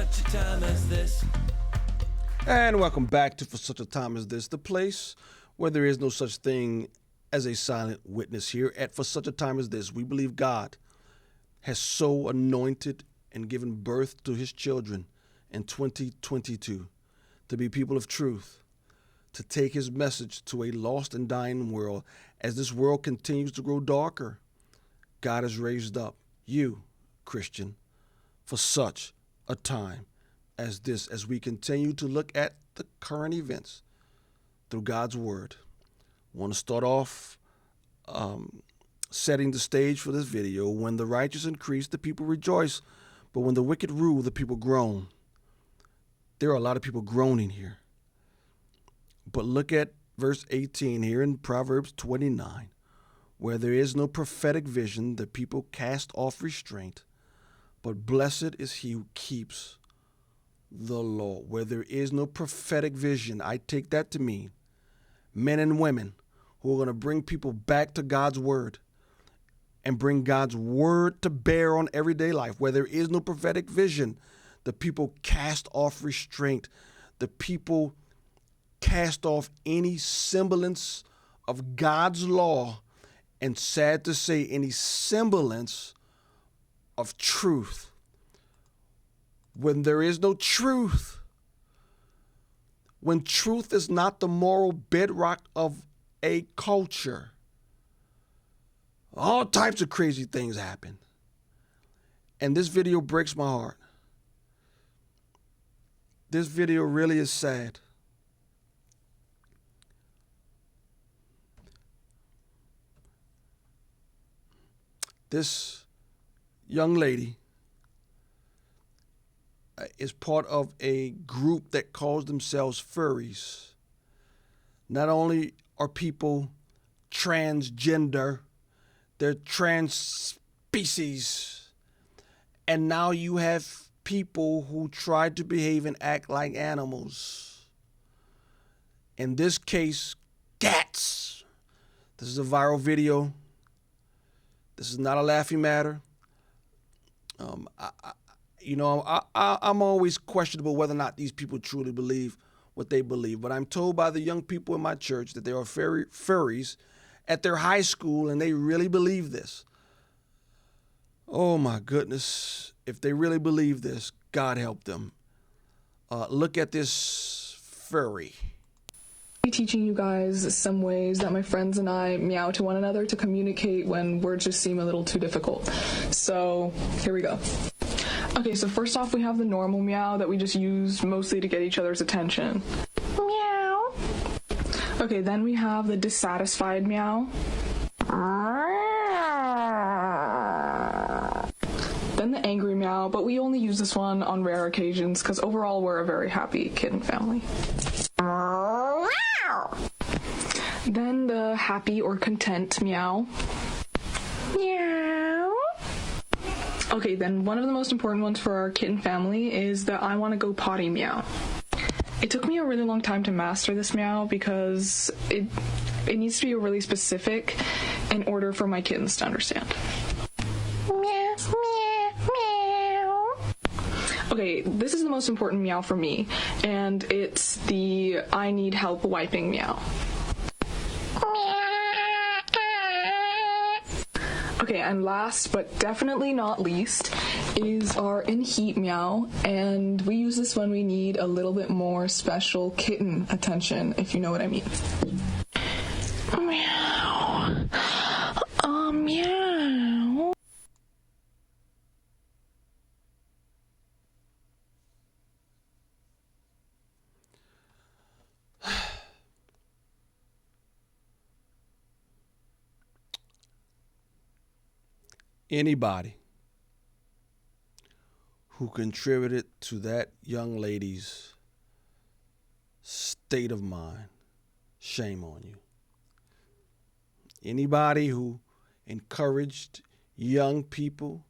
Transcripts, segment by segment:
such a time as this. And welcome back to For Such a Time as This, the place where there is no such thing as a silent witness. Here at For Such a Time as This, we believe God has so anointed and given birth to his children in 2022 to be people of truth, to take his message to a lost and dying world. As this world continues to grow darker, God has raised up you, Christian, for such a time as this, as we continue to look at the current events through God's word. I want to start off setting the stage for this video. When the righteous increase, the people rejoice, but when the wicked rule, the people groan. There are a lot of people groaning here. But look at verse 18 here in Proverbs 29. Where there is no prophetic vision, the people cast off restraint, but blessed is he who keeps the law. Where there is no prophetic vision, I take that to mean men and women who are going to bring people back to God's word and bring God's word to bear on everyday life. Where there is no prophetic vision, the people cast off restraint. The people cast off any semblance of God's law, and sad to say, any semblance of truth. When there is no truth, when truth is not the moral bedrock of a culture, all types of crazy things happen. And this video breaks my heart. This video really is sad. This young lady is part of a group that calls themselves Furries. Not only are people transgender, they're trans species. And now you have people who try to behave and act like animals. In this case, cats. This is a viral video. This is not a laughing matter. I'm always questionable whether or not these people truly believe what they believe. But I'm told by the young people in my church that they are furries at their high school, and they really believe this. Oh, my goodness. If they really believe this, God help them. Look at this furry. Teaching you guys some ways that my friends and I meow to one another to communicate when words just seem a little too difficult. So here we go. Okay, so first off we have the normal meow that we just use mostly to get each other's attention. Meow. Okay, then we have the dissatisfied meow. Then the angry meow, but we only use this one on rare occasions because overall we're a very happy kitten family. Then the happy or content meow. Meow. Okay, then one of the most important ones for our kitten family is the I want to go potty meow. It took me a really long time to master this meow because it needs to be really specific in order for my kittens to understand. Meow, meow, meow. Okay, this is the most important meow for me, and it's the I need help wiping meow. Okay, and last but definitely not least is our in heat meow, and we use this when we need a little bit more special kitten attention, if you know what I mean. Meow. Meow. Anybody who contributed to that young lady's state of mind, shame on you. Anybody who encouraged young people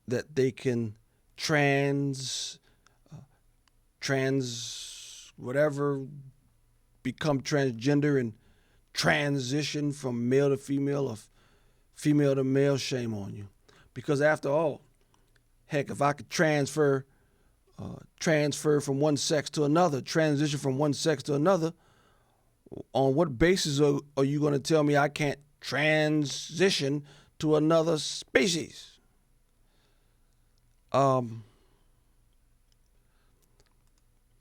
that they can become transgender and transition from male to female or female to male, shame on you. Because after all, heck, if I could transfer transfer from one sex to another, transition from one sex to another, on what basis are you going to tell me I can't transition to another species?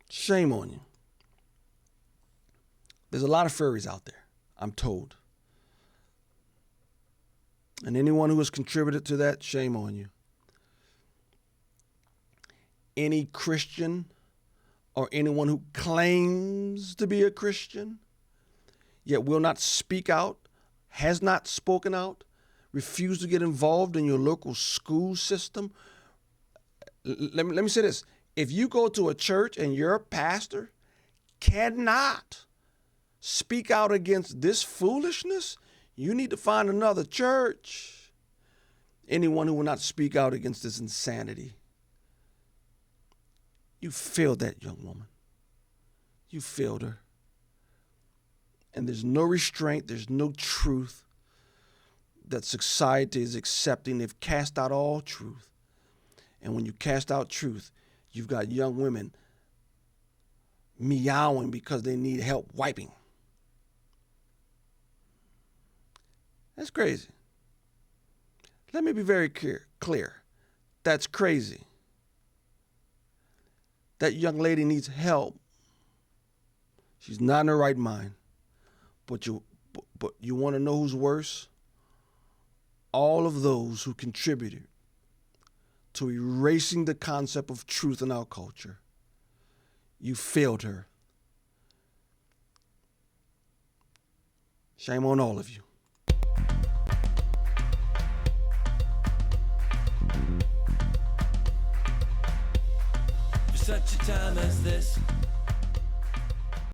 Shame on you. There's a lot of furries out there, I'm told. And anyone who has contributed to that, shame on you. Any Christian or anyone who claims to be a Christian, yet will not speak out, has not spoken out, refused to get involved in your local school system. Let me say this. If you go to a church and your pastor cannot speak out against this foolishness, you need to find another church. Anyone who will not speak out against this insanity. You failed that young woman. You failed her. And there's no restraint, there's no truth that society is accepting. They've cast out all truth. And when you cast out truth, you've got young women meowing because they need help wiping. That's crazy. Let me be very clear. That's crazy. That young lady needs help. She's not in her right mind. But you want to know who's worse? All of those who contributed to erasing the concept of truth in our culture. You failed her. Shame on all of you. For such a time as this,